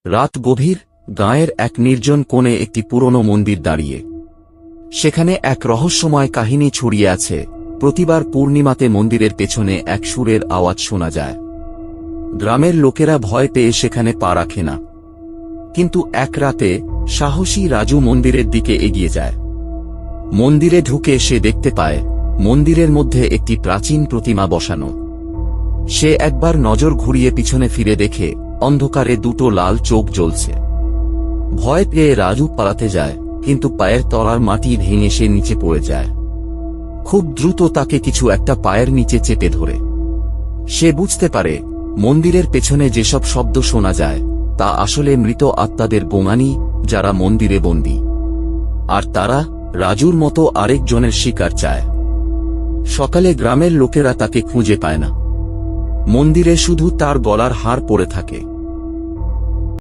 রাত গভীর, গাঁয়ের এক নির্জন কোণে একটি পুরনো মন্দির দাঁড়িয়ে। সেখানে এক রহস্যময় কাহিনী ছড়িয়ে আছে। প্রতিবার পূর্ণিমাতে মন্দিরের পেছনে এক সুরের আওয়াজ শোনা যায়। গ্রামের লোকেরা ভয় পেয়ে সেখানে পা রাখে না। কিন্তু এক রাতে সাহসী রাজু মন্দিরের দিকে এগিয়ে যায়। মন্দিরে ঢুকে সে দেখতে পায় মন্দিরের মধ্যে একটি প্রাচীন প্রতিমা বসানো। সে একবার নজর ঘুরিয়ে পিছনে ফিরে দেখে অন্ধকারে দুটো লাল চোখ জ্বলছে। ভয় পেয়ে রাজু পালাতে যায়, কিন্তু পায়ের তলার মাটি ভেঙে সে নিচে পড়ে যায়। খুব দ্রুত তাকে কিছু একটা পায়ের নিচে চেপে ধরে। সে বুঝতে পারে মন্দিরের পেছনে যেসব শব্দ শোনা যায় তা আসলে মৃত আত্মাদের গোঙানি, যারা মন্দিরে বন্দী। আর তারা রাজুর মতো আরেকজনের শিকার চায়। সকালে গ্রামের লোকেরা তাকে খুঁজে পায় না। মন্দিরে শুধু তার গলার হার পড়ে থাকে।